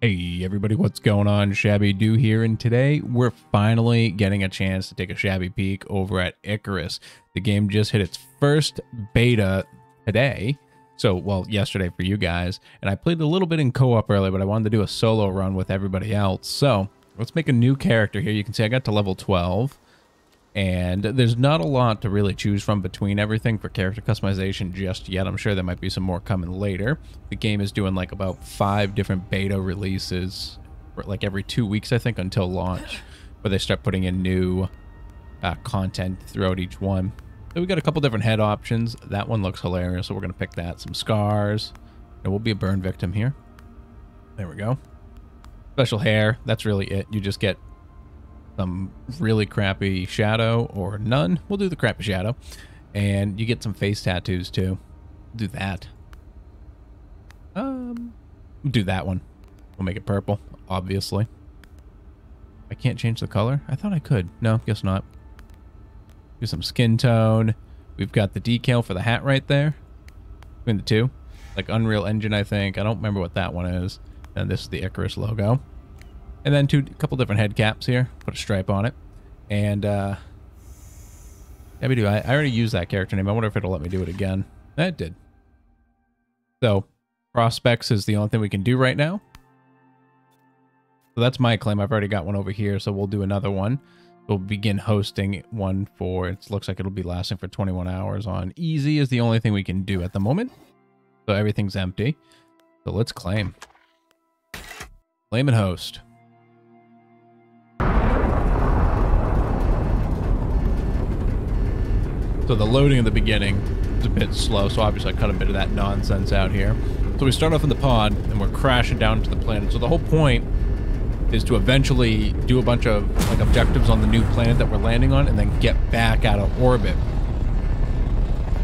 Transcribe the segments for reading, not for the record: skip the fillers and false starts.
Hey everybody, what's going on? Shabbydoo here, and today we're finally getting a chance to take a shabby peek over at Icarus. The game just hit its first beta today, well, yesterday for you guys, and I played a little bit in co-op earlier, but I wanted to do a solo run with everybody else. So let's make a new character here. You can see I got to level 12, and there's not a lot to really choose from between everything for character customization just yet. I'm sure there might be some more coming later. The game is doing like about 5 different beta releases, like every 2 weeks, I think, until launch, where they start putting in new content throughout each one. So we got a couple different head options. That one looks hilarious, so we're going to pick that. Some scars. There will be a burn victim here. There we go. Special hair. That's really it. You just get some really crappy shadow or none. We'll do the crappy shadow. And you get some face tattoos too. Do that. Do that one. We'll make it purple, obviously. I can't change the color? I thought I could. No, guess not. Do some skin tone. We've got the decal for the hat right there. Between the two. Like Unreal Engine, I think. I don't remember what that one is. And this is the Icarus logo. And then a couple different head caps here. Put a stripe on it. And, Shabbydoo, I already used that character name. I wonder if it'll let me do it again. It did. So, prospects is the only thing we can do right now. So that's my claim. I've already got one over here, so we'll do another one. We'll begin hosting one for, it looks like it'll be lasting for 21 hours on easy is the only thing we can do at the moment. So everything's empty. So let's claim. Claim and host. So the loading in the beginning is a bit slow, so obviously I cut a bit of that nonsense out here. So we start off in the pod, and we're crashing down to the planet. So the whole point is to eventually do a bunch of like objectives on the new planet that we're landing on, and then get back out of orbit.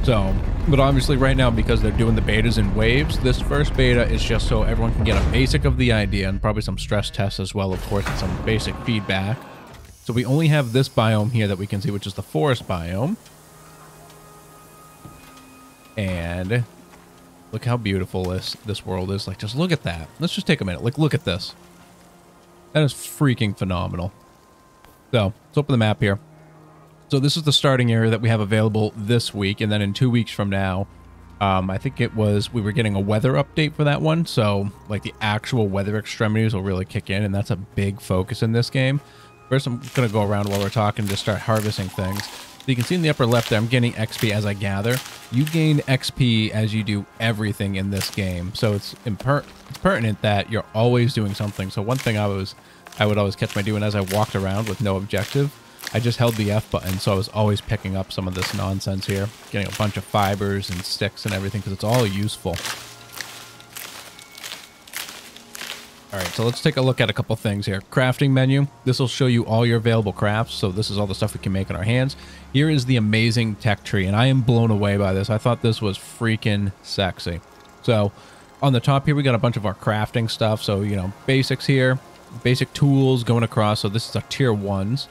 So, but obviously right now, because they're doing the betas in waves, this first beta is just so everyone can get a basic of the idea, and probably some stress tests as well, of course, and some basic feedback. So we only have this biome here that we can see, which is the forest biome. And look how beautiful this world is. Like, just look at that. Let's just take a minute. Like, look at this. That is freaking phenomenal. So, let's open the map here. So this is the starting area that we have available this week. And then in 2 weeks from now, I think we were getting a weather update for that one. So, like, the actual weather extremities will really kick in. And that's a big focus in this game. First, I'm going to go around while we're talking to start harvesting things. So you can see in the upper left there, I'm getting XP as I gather. You gain XP as you do everything in this game. So it's pertinent that you're always doing something. So one thing I would always catch my doing as I walked around with no objective, I just held the F button. So I was always picking up some of this nonsense here, getting a bunch of fibers and sticks and everything because it's all useful. All right, so let's take a look at a couple things here. Crafting menu. This will show you all your available crafts. So this is all the stuff we can make in our hands. Here is the amazing tech tree, and I am blown away by this. I thought this was freaking sexy. So on the top here, we got a bunch of our crafting stuff. So, you know, basics here, basic tools going across. So this is our tier 1s.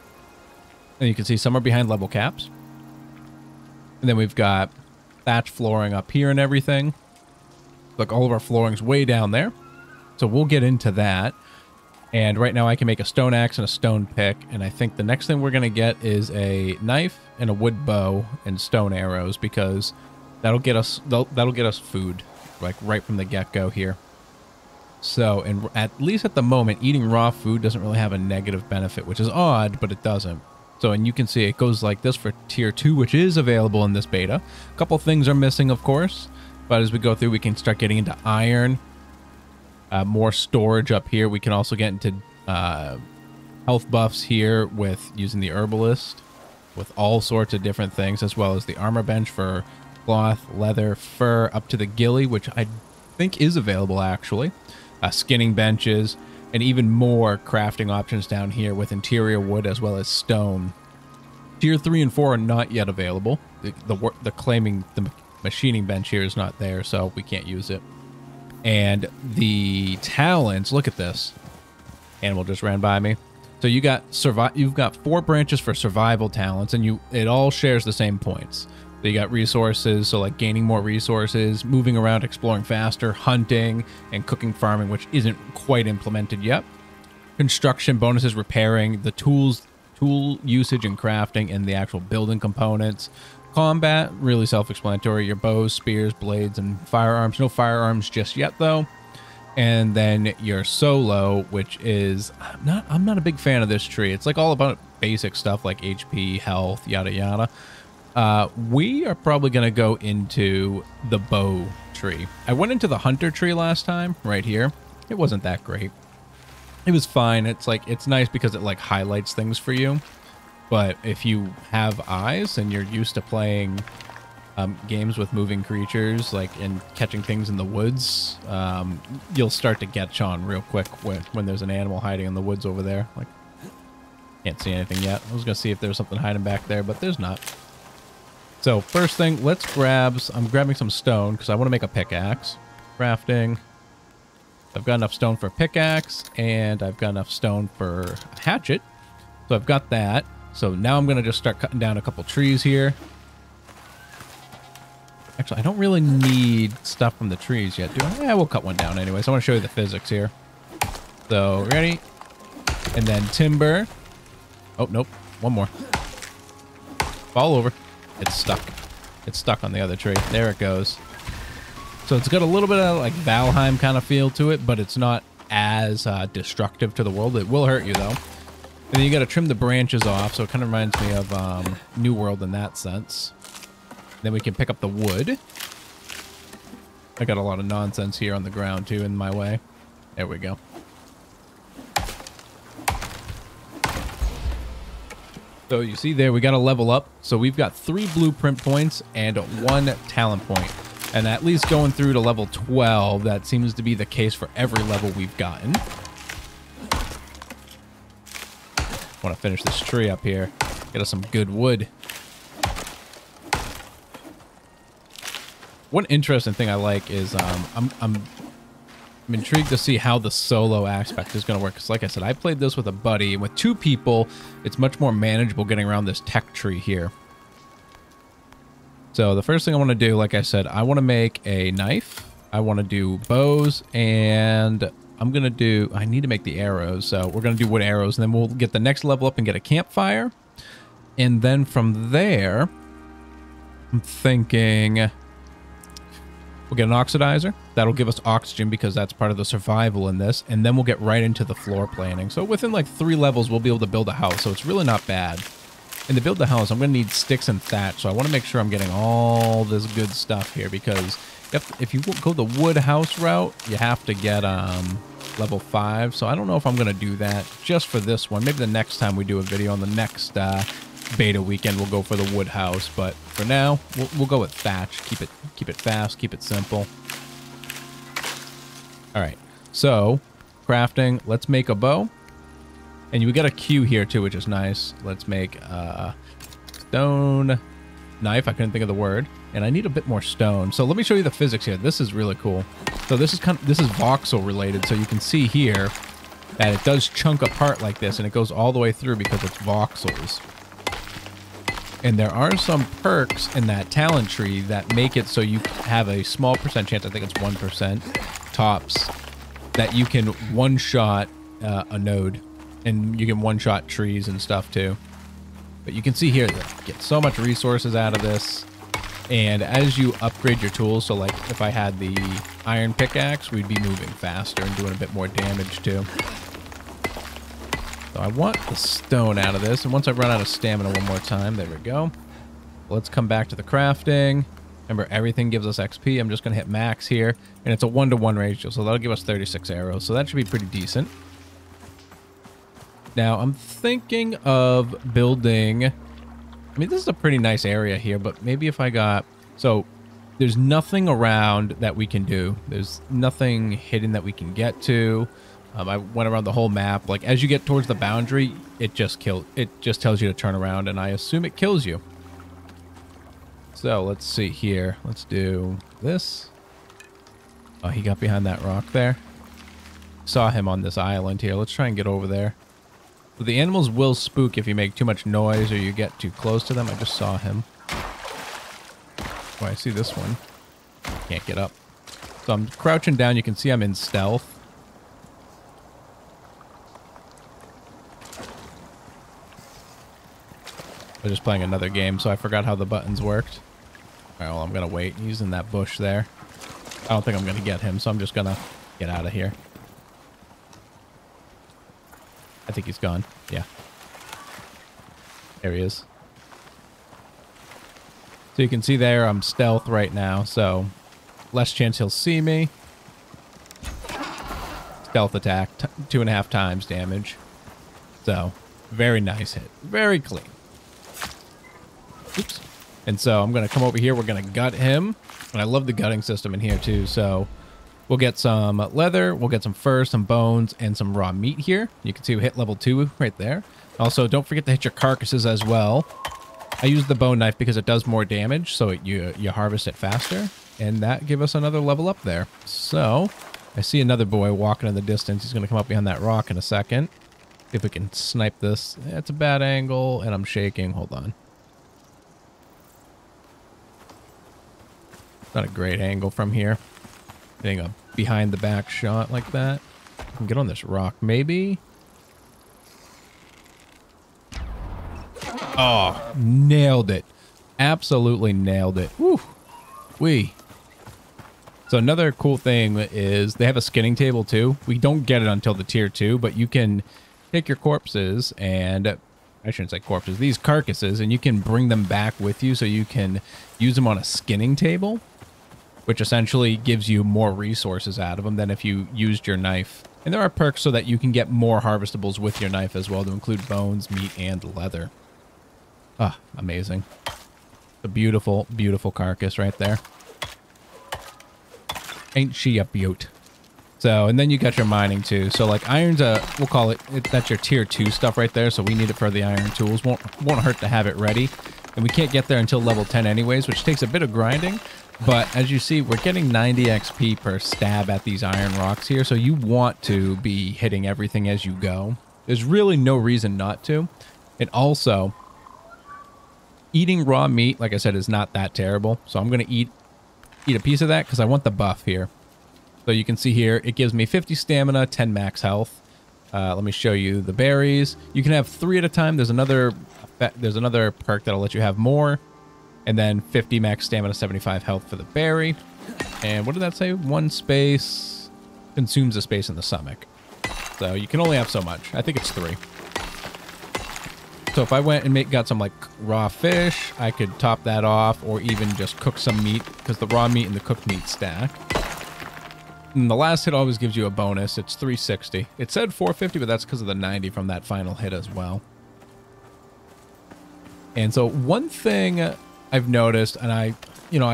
And you can see some are behind level caps. And then we've got thatch flooring up here and everything. Look, all of our flooring's way down there. So we'll get into that. And right now I can make a stone axe and a stone pick. And I think the next thing we're going to get is a knife and a wood bow and stone arrows, because that'll get us food, like right from the get-go here. So, and at least at the moment, eating raw food doesn't really have a negative benefit, which is odd, but it doesn't. So, and you can see it goes like this for tier 2, which is available in this beta. A couple things are missing, of course. But as we go through, we can start getting into iron. More storage up here. We can also get into health buffs here with using the herbalist with all sorts of different things, as well as the armor bench for cloth, leather, fur, up to the ghillie, which I think is available actually. Skinning benches, and even more crafting options down here with interior wood as well as stone. Tier 3 and 4 are not yet available. The machining bench here is not there, so we can't use it. And the talents, look at this. Animal just ran by me. So you've got 4 branches for survival talents, and it all shares the same points. So you got resources, so like gaining more resources, moving around, exploring faster, hunting, and cooking farming, which isn't quite implemented yet. Construction bonuses, repairing, the tools, tool usage and crafting, and the actual building components. Combat, really self-explanatory. Your bows, spears, blades, and firearms. No firearms just yet, though. And then your solo, which is I'm not a big fan of this tree. It's like all about basic stuff like HP, health, yada yada. We are probably going to go into the bow tree. I went into the hunter tree last time, right here. It wasn't that great. It was fine. It's like, it's nice because it like highlights things for you. But if you have eyes and you're used to playing games with moving creatures, like and catching things in the woods, you'll start to catch on real quick when there's an animal hiding in the woods over there. Like, can't see anything yet. I was gonna see if there's something hiding back there, but there's not. So first thing, let's grab. I'm grabbing some stone because I want to make a pickaxe. Crafting. I've got enough stone for a pickaxe, and I've got enough stone for a hatchet. So I've got that. So now I'm gonna just start cutting down a couple trees here. Actually, I don't really need stuff from the trees yet, do I? Yeah, we'll cut one down anyway. So I want to show you the physics here. So, ready? And then timber. Oh, nope. One more. Fall over. It's stuck. It's stuck on the other tree. There it goes. So it's got a little bit of like Valheim kind of feel to it, but it's not as destructive to the world. It will hurt you, though. And then you got to trim the branches off, so it kind of reminds me of New World in that sense. Then we can pick up the wood. I got a lot of nonsense here on the ground, too, in my way. There we go. So you see there, we got to level up. So we've got 3 blueprint points and 1 talent point. And at least going through to level 12, that seems to be the case for every level we've gotten. Want to finish this tree up here. Get us some good wood. One interesting thing I like is I'm intrigued to see how the solo aspect is going to work. Because like I said, I played this with a buddy. And with 2 people, it's much more manageable getting around this tech tree here. So the first thing I want to do, like I said, I want to make a knife. I want to do bows. And I'm going to do... I need to make the arrows. So we're going to do wood arrows. And then we'll get the next level up and get a campfire. And then from there, I'm thinking... We'll get an oxidizer. That'll give us oxygen because that's part of the survival in this. And then we'll get right into the floor planning. So within like 3 levels, we'll be able to build a house. So it's really not bad. And to build the house, I'm going to need sticks and thatch. So I want to make sure I'm getting all this good stuff here. Because if you go the wood house route, you have to get level 5. So I don't know if I'm going to do that just for this one. Maybe the next time we do a video on the next beta weekend, we'll go for the wood house, but for now we'll go with thatch. Keep it fast, keep it simple. All right, so crafting, let's make a bow. And we got a Q here too, which is nice. Let's make a stone knife. I couldn't think of the word, and I need a bit more stone. So let me show you the physics here. This is really cool. So this is voxel related. So you can see here that it does chunk apart like this, and it goes all the way through because it's voxels. And there are some perks in that talent tree that make it so you have a small percent chance, I think it's 1% tops, that you can one-shot a node. And you can one-shot trees and stuff too. But you can see here that you get so much resources out of this. And as you upgrade your tools, so like if I had the iron pickaxe, we'd be moving faster and doing a bit more damage too. So I want the stone out of this, and once I run out of stamina one more time, there we go. Let's come back to the crafting. Remember, everything gives us XP. I'm just going to hit max here, and it's a 1-to-1 ratio, so that'll give us 36 arrows, so that should be pretty decent. Now, I'm thinking of building... I mean, this is a pretty nice area here, but maybe if I got... So, there's nothing around that we can do. There's nothing hidden that we can get to. I went around the whole map. Like, as you get towards the boundary, it just tells you to turn around, and I assume it kills you. So, let's see here. Let's do this. Oh, he got behind that rock there. Saw him on this island here. Let's try and get over there. But the animals will spook if you make too much noise or you get too close to them. I just saw him. Oh, I see this one. Can't get up. So I'm crouching down. You can see I'm in stealth. I was just playing another game, so I forgot how the buttons worked. All right, well, I'm going to wait. He's in that bush there. I don't think I'm going to get him, so I'm just going to get out of here. I think he's gone. Yeah. There he is. So you can see there, I'm stealth right now, so less chance he'll see me. Stealth attack, 2.5 times damage. So, very nice hit. Very clean. Oops. And so I'm going to come over here. We're going to gut him. And I love the gutting system in here too. So we'll get some leather. We'll get some fur, some bones, and some raw meat here. You can see we hit level 2 right there. Also, don't forget to hit your carcasses as well. I use the bone knife because it does more damage. So you harvest it faster. And that give us another level up there. So I see another boy walking in the distance. He's going to come up behind that rock in a second. See if we can snipe this. That's a bad angle. And I'm shaking. Hold on. Not a great angle from here. Getting a behind the back shot like that. I can get on this rock, maybe. Oh, nailed it. Absolutely nailed it. Woo. Wee. So another cool thing is they have a skinning table too. We don't get it until the tier 2, but you can take your corpses and... I shouldn't say corpses, these carcasses, and you can bring them back with you so you can use them on a skinning table, which essentially gives you more resources out of them than if you used your knife. And there are perks so that you can get more harvestables with your knife as well, to include bones, meat, and leather. Ah, amazing. A beautiful, beautiful carcass right there. Ain't she a beaut? So, and then you got your mining too. So like iron's we'll call it, that's your tier 2 stuff right there. So we need it for the iron tools. Won't hurt to have it ready. And we can't get there until level 10 anyways, which takes a bit of grinding. But as you see, we're getting 90 XP per stab at these iron rocks here. So you want to be hitting everything as you go. There's really no reason not to. And also, eating raw meat, like I said, is not that terrible. So I'm going to eat a piece of that because I want the buff here. So you can see here, it gives me 50 stamina, 10 max health. Let me show you the berries. You can have 3 at a time. There's another perk that'll let you have more. And then 50 max stamina, 75 health for the berry. And what did that say? 1 space consumes a space in the stomach. So you can only have so much. I think it's 3. So if I went and got some like raw fish, I could top that off, or even just cook some meat, because the raw meat and the cooked meat stack. And the last hit always gives you a bonus. It's 360. It said 450, but that's because of the 90 from that final hit as well. And so one thing I've noticed, and I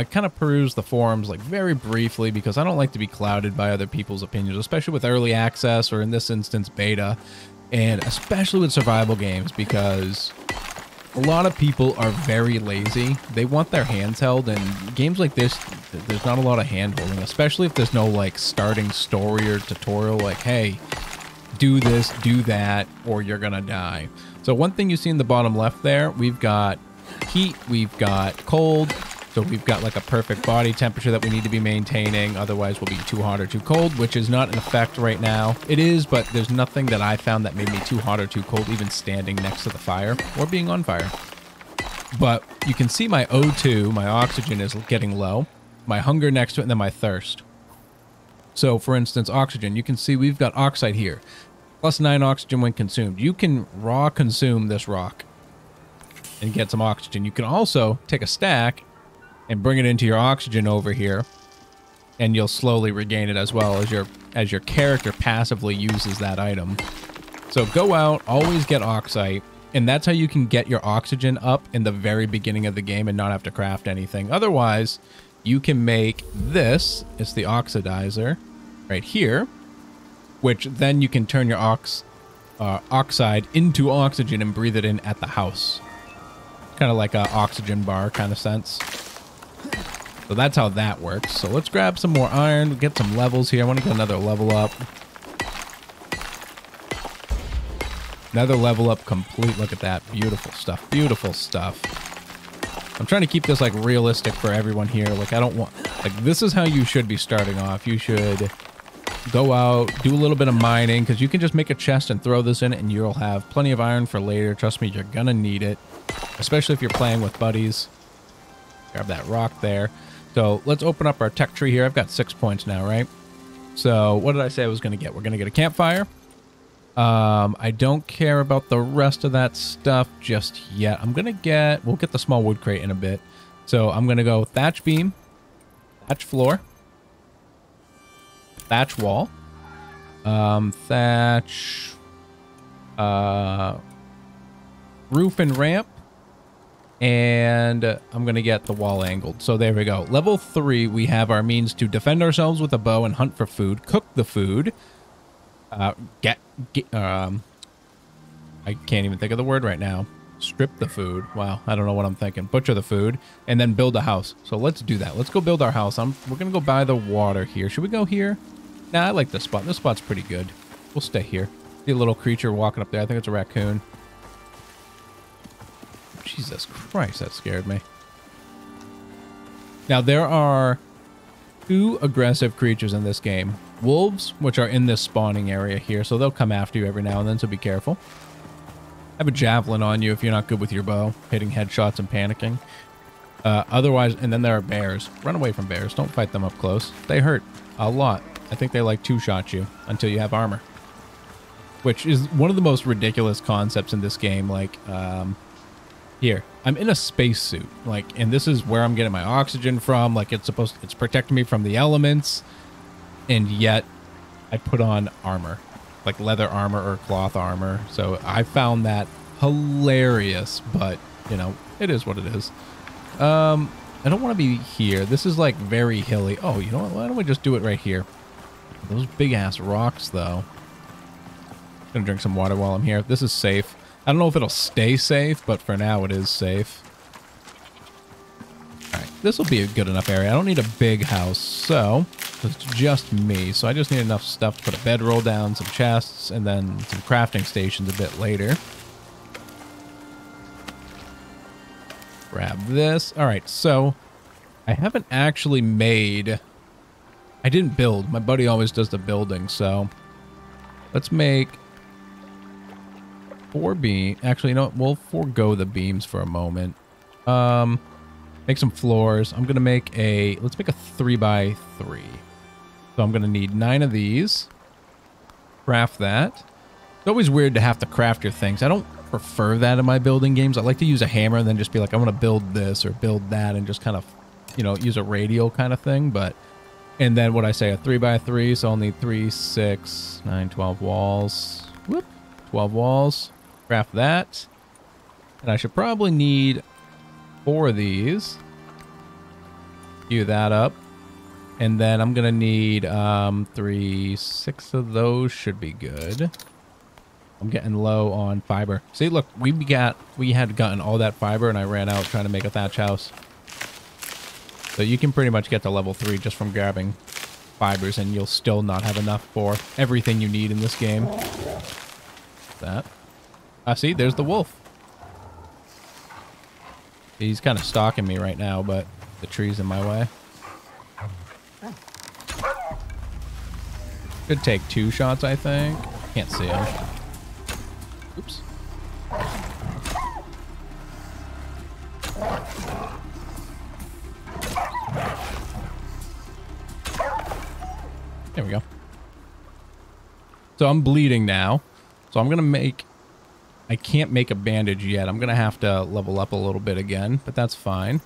kind of peruse the forums like very briefly because I don't like to be clouded by other people's opinions, especially with early access or in this instance beta, and especially with survival games, because a lot of people are very lazy. They want their hands held, and games like this, there's not a lot of hand holding, especially if there's no like starting story or tutorial like, hey, do this, do that, or you're gonna die. So one thing you see in the bottom left there, we've got heat, we've got cold, so we've got like a perfect body temperature that we need to be maintaining, otherwise we'll be too hot or too cold, which is not in effect right now. It is, but there's nothing that I found that made me too hot or too cold, even standing next to the fire or being on fire. But you can see my O2, my oxygen, is getting low, my hunger next to it, and then my thirst. So for instance, oxygen, you can see we've got oxide here, +9 oxygen when consumed. You can raw consume this rock and get some oxygen. You can also take a stack and bring it into your oxygen over here, and you'll slowly regain it as well as your character passively uses that item. So go out, always get oxide, and that's how you can get your oxygen up in the very beginning of the game and not have to craft anything. Otherwise, you can make this, it's the oxidizer right here, which then you can turn your oxide into oxygen and breathe it in at the house. Kind of like a oxygen bar kind of sense. So that's how that works. So let's grab some more iron, get some levels here. I want to get another level up. Another level up complete. Look at that. Beautiful stuff. Beautiful stuff. I'm trying to keep this like realistic for everyone here. Like I don't want, like this is how you should be starting off. You should go out, do a little bit of mining, because you can just make a chest and throw this in it and you'll have plenty of iron for later. Trust me, you're gonna need it, especially if you're playing with buddies. Grab that rock there. So let's open up our tech tree here. I've got 6 points now, right? So what did I say I was gonna get? We're gonna get a campfire. I don't care about the rest of that stuff just yet. We'll get the small wood crate in a bit. So I'm gonna go thatch beam, thatch floor, thatch wall, thatch, roof and ramp, and I'm going to get the wall angled. So there we go. Level 3, we have our means to defend ourselves with a bow and hunt for food, cook the food, I can't even think of the word right now. Strip the food. Wow, I don't know what I'm thinking. Butcher the food, and then build a house. So let's do that. Let's go build our house. We're going to go by the water here. Should we go here? Nah, I like this spot. This spot's pretty good. We'll stay here. See a little creature walking up there. I think it's a raccoon. Jesus Christ, that scared me. Now, there are 2 aggressive creatures in this game. Wolves, which are in this spawning area here, so they'll come after you every now and then, so be careful. Have a javelin on you if you're not good with your bow, hitting headshots and panicking. Otherwise, and then there are bears. Run away from bears. Don't fight them up close. They hurt a lot. I think they like 2-shot you until you have armor, which is one of the most ridiculous concepts in this game. Like, here, I'm in a spacesuit, like, and this is where I'm getting my oxygen from. Like, it's protecting me from the elements, and yet I put on armor, like leather armor or cloth armor. So I found that hilarious, but you know, it is what it is. I don't want to be here. This is like very hilly. Oh, you know what? Why don't we just do it right here? Those big ass rocks, though. Gonna drink some water while I'm here. This is safe. I don't know if it'll stay safe, but for now it is safe. Alright, this will be a good enough area. I don't need a big house, so it's just me. So I just need enough stuff to put a bedroll down, some chests, and then some crafting stations a bit later. Grab this. Alright, so I haven't actually made... I didn't build. My buddy always does the building, so let's make 4 beams. Actually, you know what? We'll forego the beams for a moment. Make some floors. I'm gonna make let's make a 3x3. So I'm gonna need 9 of these. Craft that. It's always weird to have to craft your things. I don't prefer that in my building games. I like to use a hammer and then just be like, I want to build this or build that, and just kind of, you know, use a radial kind of thing. But and then what I say, a 3x3, so I'll need 3, 6, 9, 12 walls. Whoop, 12 walls. Craft that. And I should probably need 4 of these. Queue that up. And then I'm going to need 3, 6 of those should be good. I'm getting low on fiber. See, look, we had gotten all that fiber and I ran out trying to make a thatch house. So you can pretty much get to level 3 just from grabbing fibers, and you'll still not have enough for everything you need in this game. That. See, there's the wolf. He's kind of stalking me right now, but the tree's in my way. Could take 2 shots, I think. Can't see him. Oops. There we go. So I'm bleeding now. So I'm going to make... I can't make a bandage yet. I'm going to have to level up a little bit again, but that's fine.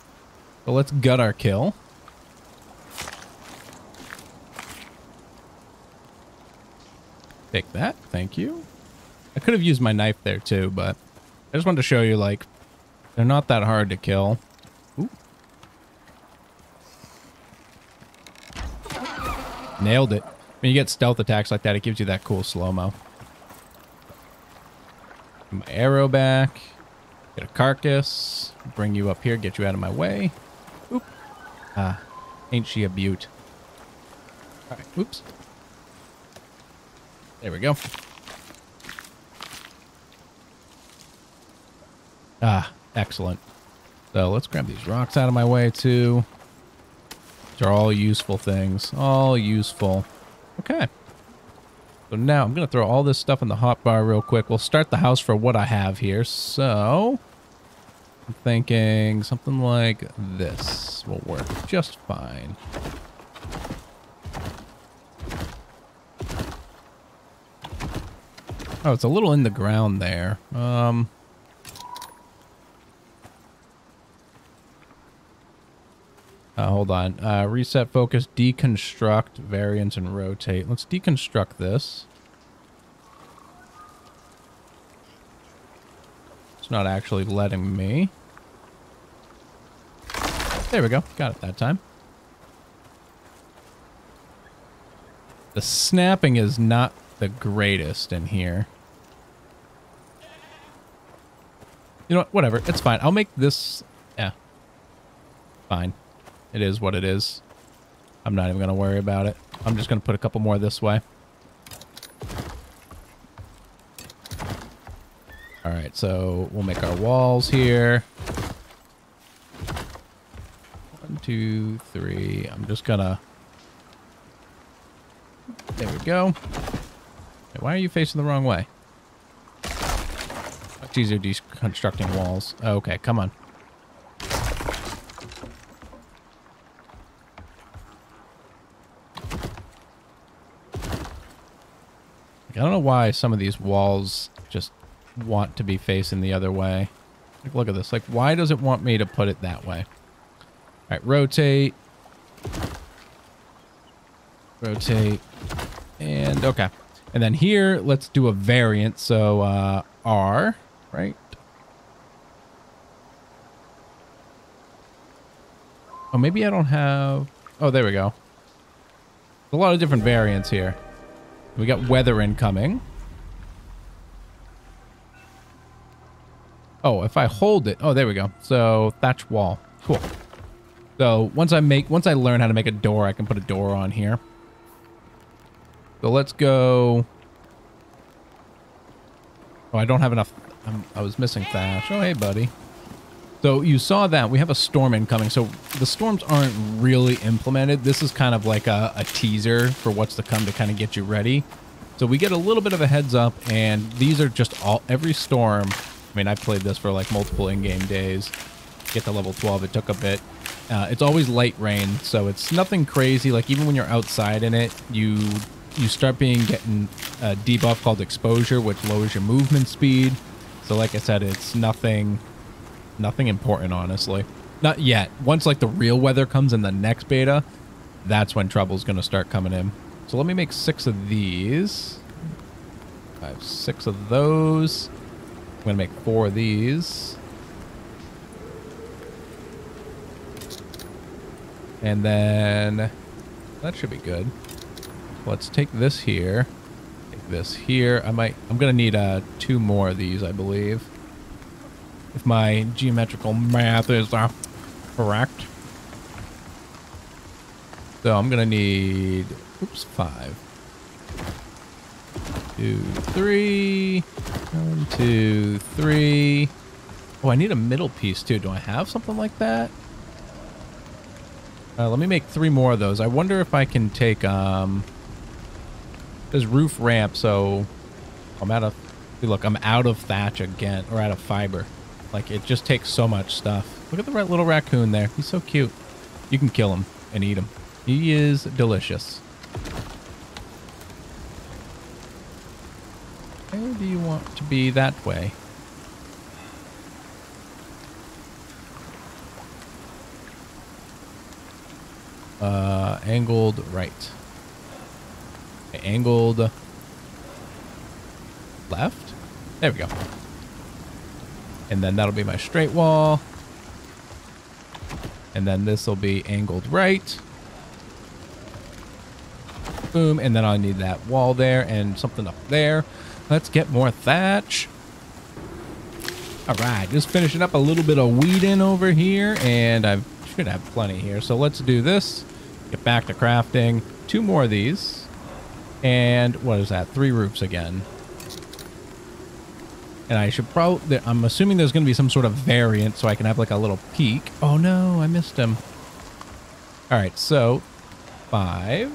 So let's gut our kill. Take that. Thank you. I could have used my knife there too, but I just wanted to show you, like, they're not that hard to kill. Ooh. Nailed it. When you get stealth attacks like that, it gives you that cool slow-mo. My arrow back. Get a carcass. Bring you up here. Get you out of my way. Oop. Ah. Ain't she a beaut. Alright. Oops. There we go. Ah. Excellent. So let's grab these rocks out of my way too. These are all useful things. All useful. Okay. So now I'm going to throw all this stuff in the hotbar real quick. We'll start the house for what I have here. So I'm thinking something like this will work just fine. Oh, it's a little in the ground there. Hold on. Reset, focus, deconstruct, variance, and rotate. Let's deconstruct this. It's not actually letting me. There we go. Got it that time. The snapping is not the greatest in here. You know what? Whatever. It's fine. I'll make this... Yeah. Fine. It is what it is. I'm not even going to worry about it. I'm just going to put a couple more this way. All right, so we'll make our walls here. 1, 2, 3. I'm just going to... There we go. Wait, why are you facing the wrong way? Much easier deconstructing walls. Okay, come on. I don't know why some of these walls just want to be facing the other way. Like, look at this. Like, why does it want me to put it that way? All right, rotate. Rotate. And, okay. And then here, let's do a variant. So, R, right? Oh, maybe I don't have... Oh, there we go. A lot of different variants here. We got weather incoming. Oh, if I hold it. Oh, there we go. So thatch wall. Cool. So once I learn how to make a door, I can put a door on here. So let's go. Oh, I don't have enough. I was missing thatch. Oh, hey, buddy. So you saw that we have a storm incoming. So the storms aren't really implemented. This is kind of like a teaser for what's to come to kind of get you ready. So we get a little bit of a heads up, and these are just every storm. I mean, I played this for like multiple in-game days. Get to level 12, it took a bit. It's always light rain, so it's nothing crazy. Like even when you're outside in it, you start getting a debuff called exposure, which lowers your movement speed. So like I said, it's nothing important, honestly. Not yet. Once like the real weather comes in the next beta, that's when trouble's going to start coming in. So let me make 6 of these. I have 6 of those. I'm going to make 4 of these. And then that should be good. Let's take this here. Take this here. I'm going to need 2 more of these, I believe. If my geometrical math is correct. So I'm going to need, 5. 2, 3. 1, 2, 3. Oh, I need a middle piece too. Do I have something like that? Let me make 3 more of those. I wonder if I can take, there's roof ramp, so I'm out of, look, I'm out of thatch again, or out of fiber. Like, it just takes so much stuff. Look at the little raccoon there. He's so cute. You can kill him and eat him. He is delicious. Where do you want to be that way? Angled right. Okay, angled left. There we go. And then that'll be my straight wall. And then this will be angled right. Boom. And then I'll need that wall there and something up there. Let's get more thatch. All right. Just finishing up a little bit of weeding over here. And I should have plenty here. So let's do this. Get back to crafting. 2 more of these. And what is that? 3 roofs again. And I should probably, I'm assuming there's going to be some sort of variant so I can have like a little peek. Oh no, I missed him. All right, so 5.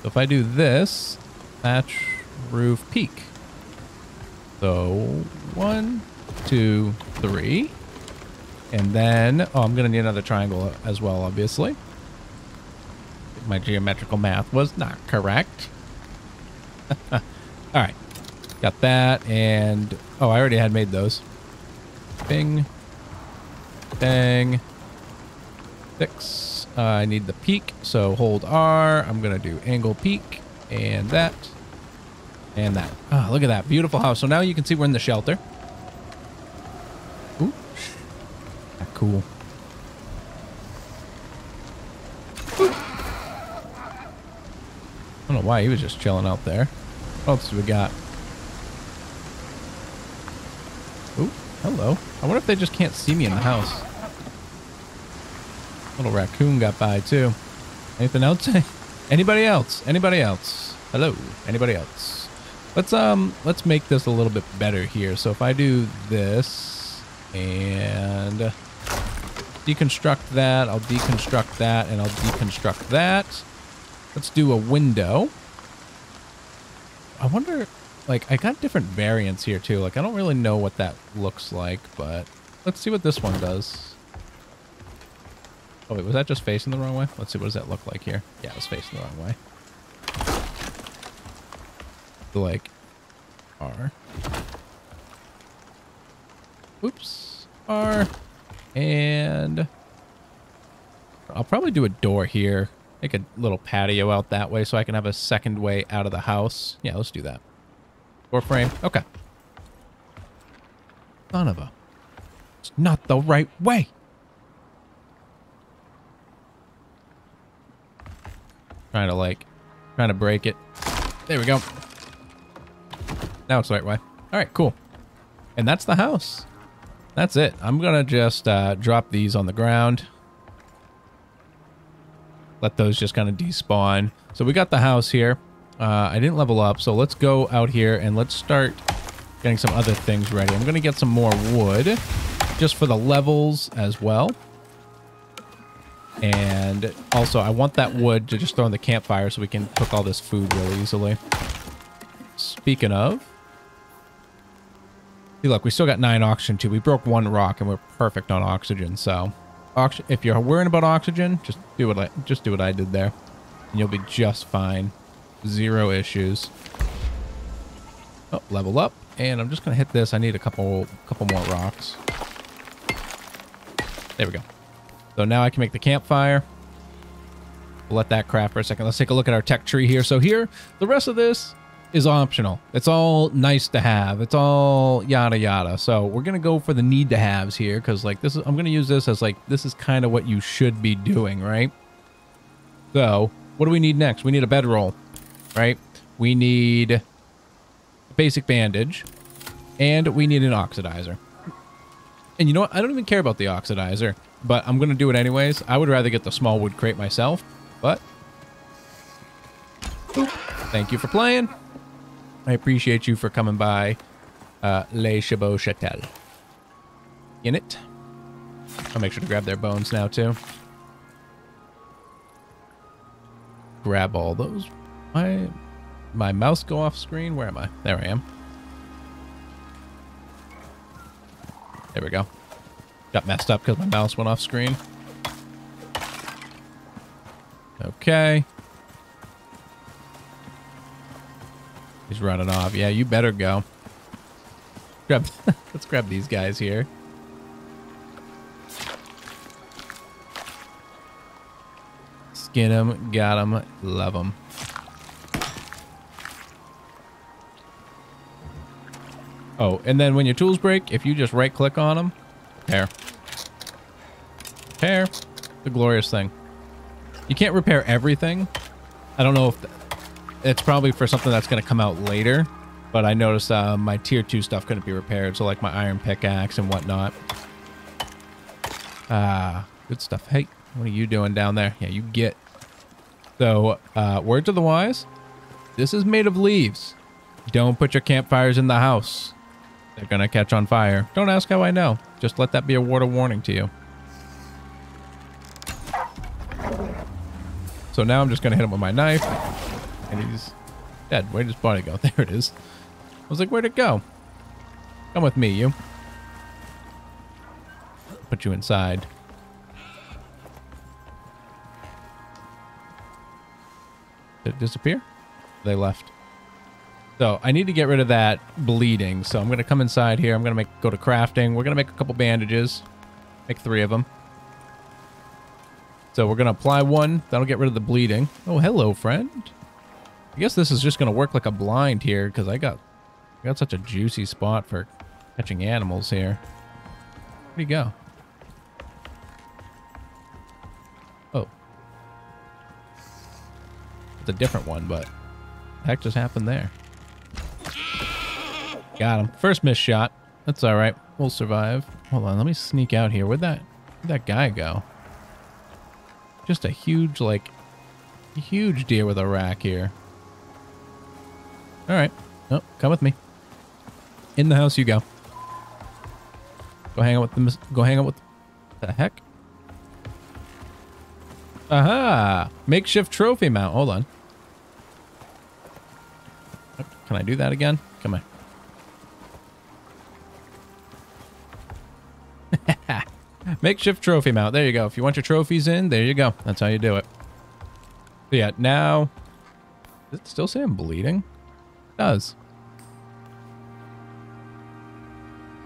So if I do this, thatch roof peak. So 1, 2, 3. And then, oh, I'm going to need another triangle as well, obviously. My geometrical math was not correct. All right. Got that, and oh, I already had made those. Bing. Bang. 6. I need the peak, so hold R. I'm going to do angle peak, and that. And that. Oh, look at that. Beautiful house. So now you can see we're in the shelter. Ooh. Cool. Ooh. I don't know why he was just chilling out there. What else do we got? Ooh, hello. I wonder if they just can't see me in the house. Little raccoon got by too. Anything else? Anybody else? Anybody else? Hello? Anybody else? Let's make this a little bit better here. So if I do this and deconstruct that, I'll deconstruct that, and I'll deconstruct that. Let's do a window. I wonder, like, I got different variants here too. Like, I don't really know what that looks like, but let's see what this one does. Oh wait, was that just facing the wrong way? Let's see, what does that look like here? Yeah, it was facing the wrong way. So, like, R. Oops. R. And I'll probably do a door here. Make a little patio out that way so I can have a second way out of the house. Yeah, let's do that. Door frame. Okay. Son of a... It's not the right way. Trying to break it. There we go. Now it's the right way. All right, cool. And that's the house. That's it. I'm going to just drop these on the ground. Let those just kind of despawn. So we got the house here. I didn't level up, so let's go out here and let's start getting some other things ready. I'm going to get some more wood just for the levels as well. And also, I want that wood to just throw in the campfire so we can cook all this food really easily. Speaking of... See, look, we still got 9 oxygen too. We broke 1 rock and we're perfect on oxygen, so... If you're worrying about oxygen, just do what I did there. And you'll be just fine. 0 issues. Oh, level up. And I'm just going to hit this. I need a couple more rocks. There we go. So now I can make the campfire. We'll let that craft for a second. Let's take a look at our tech tree here. So here, the rest of this is optional. It's all nice to have. It's all yada yada. So we're going to go for the need to haves here because like this is, I'm going to use this as like, this is kind of what you should be doing, right? So what do we need next? We need a bedroll, right? We need a basic bandage and we need an oxidizer. And you know what? I don't even care about the oxidizer, but I'm going to do it anyways. I would rather get the small wood crate myself, but thank you for playing. I appreciate you for coming by. Les Chabot Chatel. In it. I'll make sure to grab their bones now too. Grab all those. My mouse go off screen. Where am I? There I am. There we go. Got messed up because my mouse went off screen. Okay. He's running off. Yeah, you better go. Let's grab these guys here. Skin them, got them, love them. Oh, and then when your tools break, if you just right click on them, repair. Repair. The glorious thing. You can't repair everything. I don't know if it's probably for something that's going to come out later, but I noticed my tier 2 stuff couldn't be repaired. So like my iron pickaxe and whatnot. Good stuff. Hey, what are you doing down there? Yeah, you get. So word to the wise, this is made of leaves. Don't put your campfires in the house. They're going to catch on fire. Don't ask how I know. Just let that be a word of warning to you. So now I'm just going to hit him with my knife. And he's dead. Where'd his body go? There it is. I was like, where'd it go? Come with me, you. Put you inside. Did it disappear? They left. So I need to get rid of that bleeding. So I'm going to come inside here. I'm going to go to crafting. We're going to make a couple bandages. Make 3 of them. So we're going to apply 1. That'll get rid of the bleeding. Oh, hello, friend. I guess this is just going to work like a blind here because I got such a juicy spot for catching animals here. Where'd he go? Oh. It's a different one, but what the heck just happened there? Got him. First missed shot. That's all right. We'll survive. Hold on. Let me sneak out here. Where'd that guy go? Just a huge, like, huge deer with a rack here. All right. Oh, come with me. In the house you go. Go hang out with the heck? Aha! Makeshift trophy mount. Hold on. Can I do that again? Come on. Makeshift trophy mount. There you go. If you want your trophies in, there you go. That's how you do it. So yeah, now... Does it still say I'm bleeding? It does.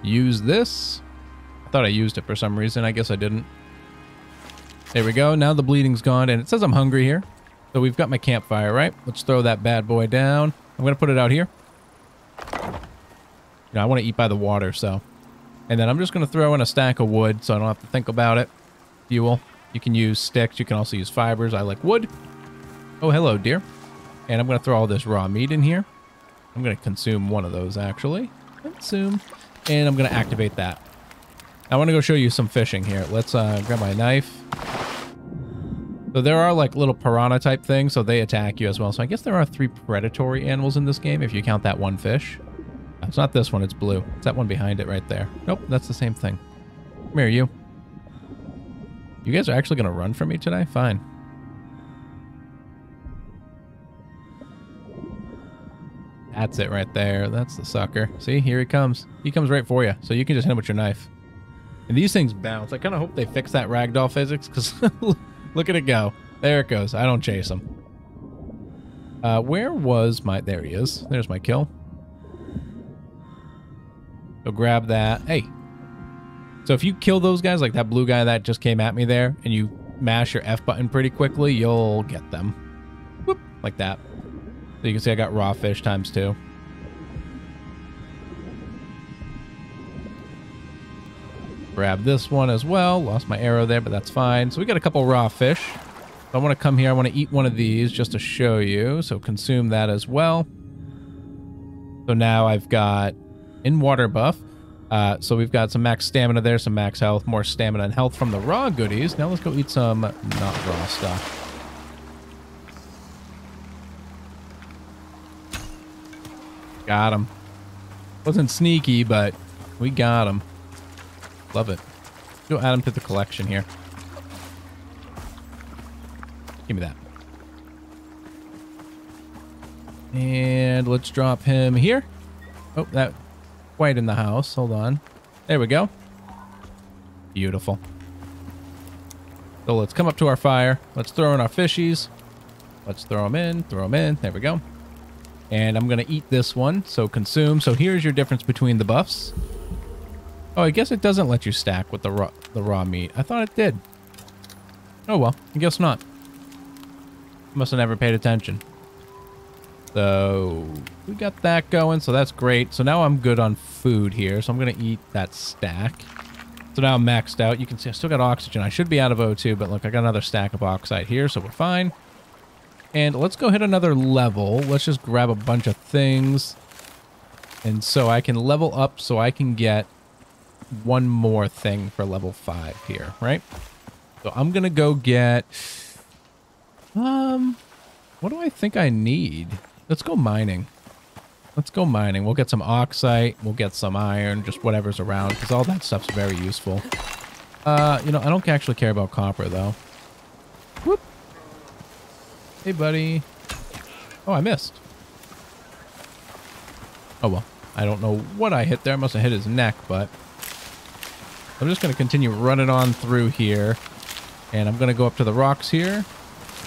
Use this. I thought I used it for some reason. I guess I didn't. There we go. Now the bleeding's gone, and it says I'm hungry here. So we've got my campfire, right? Let's throw that bad boy down. I'm going to put it out here. You know, I want to eat by the water, so... And then I'm just going to throw in a stack of wood so I don't have to think about it. Fuel. You can use sticks. You can also use fibers. I like wood. Oh, hello, dear. And I'm going to throw all this raw meat in here. I'm going to consume one of those, actually. Consume. And I'm going to activate that. I want to go show you some fishing here. Let's grab my knife. So there are like little piranha type things, so they attack you as well. So I guess there are 3 predatory animals in this game if you count that one fish. It's not this one, it's blue. It's that one behind it right there. Nope, that's the same thing. Come here, you. You guys are actually going to run from me today? Fine. That's it right there. That's the sucker. See, here he comes. He comes right for you, so you can just hit him with your knife. And these things bounce. I kind of hope they fix that ragdoll physics, because look at it go. There it goes. I don't chase him. Where was my... There he is. There's my kill. So grab that. Hey. So if you kill those guys, like that blue guy that just came at me there, and you mash your F button pretty quickly, you'll get them. Whoop, like that. So you can see I got raw fish ×2. Grab this one as well. Lost my arrow there, but that's fine. So we got a couple raw fish. So I want to come here. I want to eat one of these just to show you. So consume that as well. So now I've got in water buff. So we've got some max stamina there, some max health, more stamina and health from the raw goodies. Now let's go eat some not raw stuff. Got him. Wasn't sneaky, but we got him. Love it. Go add him to the collection here. Give me that. And let's drop him here. Oh, that white in the house. Hold on. There we go. Beautiful. So let's come up to our fire. Let's throw in our fishies. Let's throw them in. Throw them in. There we go. And I'm going to eat this one. So consume. So here's your difference between the buffs. Oh, I guess it doesn't let you stack with the raw meat. I thought it did. Oh, well. I guess not. Must have never paid attention. So we got that going. So that's great. So now I'm good on food here. So I'm going to eat that stack. So now I'm maxed out. You can see I still got oxygen. I should be out of O2, but look, I got another stack of oxide here. So we're fine. And let's go hit another level. Let's just grab a bunch of things. And so I can level up so I can get one more thing for level 5 here, right? So I'm going to go get... what do I think I need? Let's go mining. Let's go mining. We'll get some oxide. We'll get some iron, just whatever's around, because all that stuff's very useful. You know, I don't actually care about copper, though. Whoop. Hey, buddy. Oh, I missed. Oh, well. I don't know what I hit there. I must have hit his neck, but... I'm just going to continue running on through here. And I'm going to go up to the rocks here.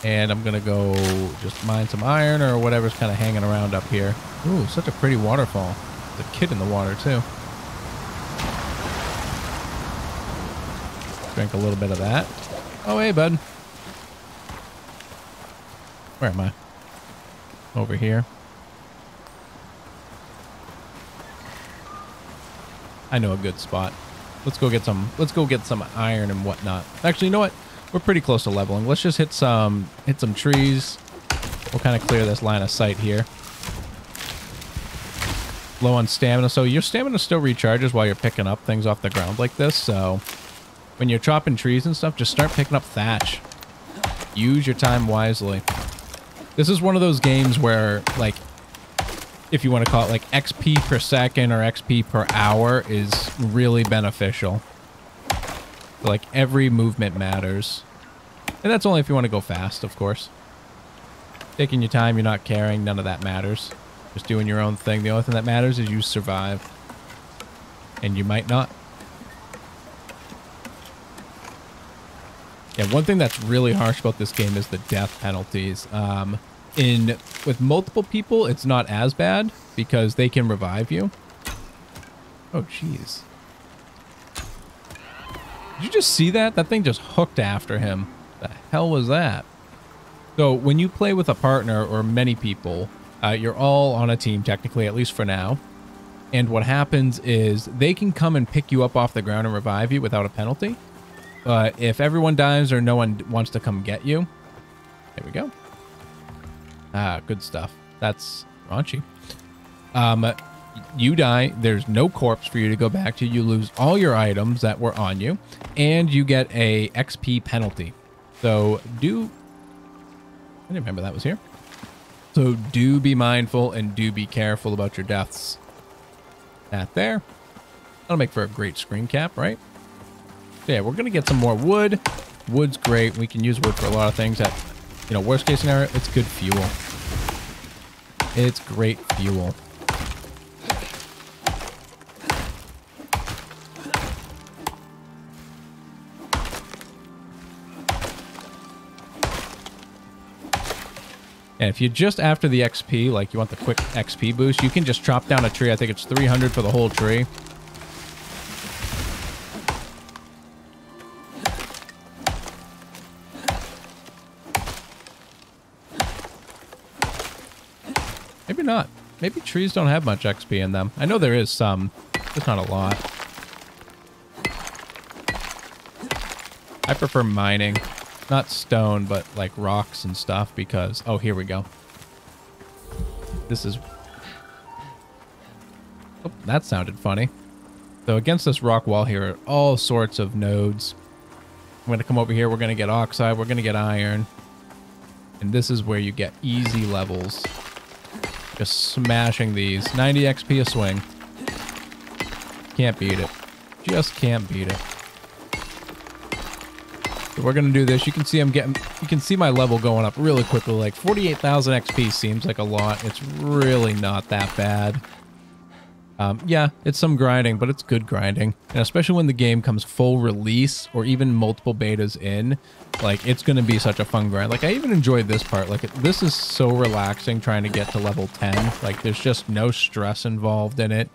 And I'm going to go just mine some iron or whatever's kind of hanging around up here. Ooh, such a pretty waterfall. There's a kid in the water, too. Drink a little bit of that. Oh, hey, bud. Where am I? Over here. I know a good spot. Let's go get some iron and whatnot. Actually, you know what? We're pretty close to leveling. Let's just hit some trees. We'll kind of clear this line of sight here. Low on stamina. So your stamina still recharges while you're picking up things off the ground like this. So when you're chopping trees and stuff, just start picking up thatch. Use your time wisely. This is one of those games where, like, if you want to call it like XP per second or XP per hour is really beneficial. So, like, every movement matters. And that's only if you want to go fast, of course. Taking your time, you're not caring, none of that matters. Just doing your own thing. The only thing that matters is you survive. And you might not. Yeah, one thing that's really harsh about this game is the death penalties. With multiple people, it's not as bad because they can revive you. Oh, jeez. Did you just see that? That thing just hooked after him. The hell was that? So when you play with a partner or many people, you're all on a team technically, at least for now. And what happens is they can come and pick you up off the ground and revive you without a penalty. But if everyone dies or no one wants to come get you, there we go. Ah, good stuff. That's raunchy. You die. There's no corpse for you to go back to. You lose all your items that were on you, and you get a XP penalty. So I didn't remember that was here. So do be mindful and do be careful about your deaths. That there. That'll make for a great screen cap, right? So yeah, we're going to get some more wood. Wood's great. We can use wood for a lot of things. That, you know, worst case scenario, it's good fuel. It's great fuel. And if you're just after the XP, like you want the quick XP boost, you can just chop down a tree. I think it's 300 for the whole tree. Maybe not. Maybe trees don't have much XP in them. I know there is some, just not a lot. I prefer mining. Not stone, but like rocks and stuff because... Oh, here we go. This is... Oh, that sounded funny. So against this rock wall here are all sorts of nodes. I'm going to come over here. We're going to get oxide. We're going to get iron. And this is where you get easy levels. Just smashing these. 90 XP a swing. Can't beat it. Just can't beat it. So we're gonna do this. You can see I'm getting. You can see my level going up really quickly. Like 48,000 XP seems like a lot. It's really not that bad. Yeah, it's some grinding, but it's good grinding. And especially when the game comes full release or even multiple betas in, like it's gonna be such a fun grind. Like I even enjoyed this part. Like this is so relaxing trying to get to level 10. Like there's just no stress involved in it.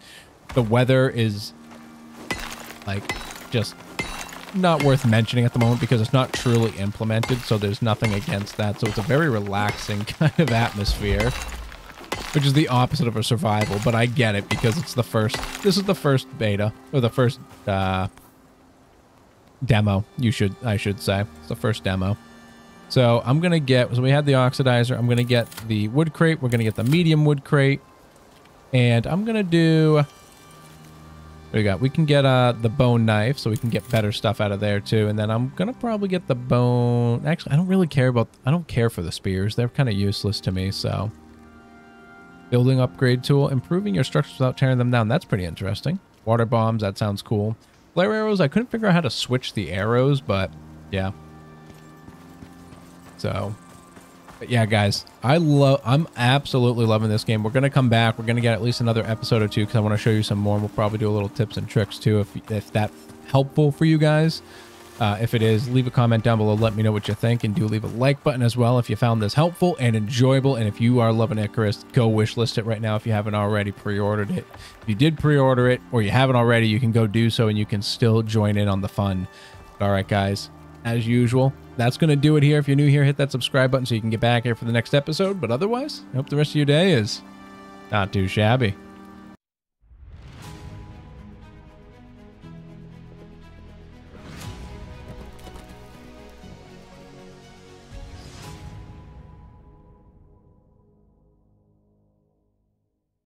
The weather is like just not worth mentioning at the moment because it's not truly implemented, so there's nothing against that. So it's a very relaxing kind of atmosphere, which is the opposite of a survival, but I get it because it's the first, this is the first beta, or the first demo, I should say. It's the first demo. So I'm going to get, so we had the oxidizer, I'm going to get the wood crate, we're going to get the medium wood crate, and I'm going to do... What do we got? We can get the bone knife, so we can get better stuff out of there too. And then I'm gonna probably get the bone. Actually, I don't really care about. I don't care for the spears. They're kind of useless to me. So Building upgrade tool. Improving your structures without tearing them down. That's pretty interesting. Water bombs. That sounds cool. Flare arrows. I couldn't figure out how to switch the arrows, but yeah. So, but yeah, guys, I'm absolutely loving this game. We're going to come back. We're going to get at least another episode or two because I want to show you some more. We'll probably do a little tips and tricks too if that's helpful for you guys. If it is, leave a comment down below. Let me know what you think, and do leave a like button as well if you found this helpful and enjoyable. And if you are loving Icarus, go wishlist it right now if you haven't already pre-ordered it. If you did pre-order it or you haven't already, you can go do so and you can still join in on the fun. All right, guys, as usual, that's going to do it here. If you're new here, hit that subscribe button so you can get back here for the next episode. But otherwise, I hope the rest of your day is not too shabby.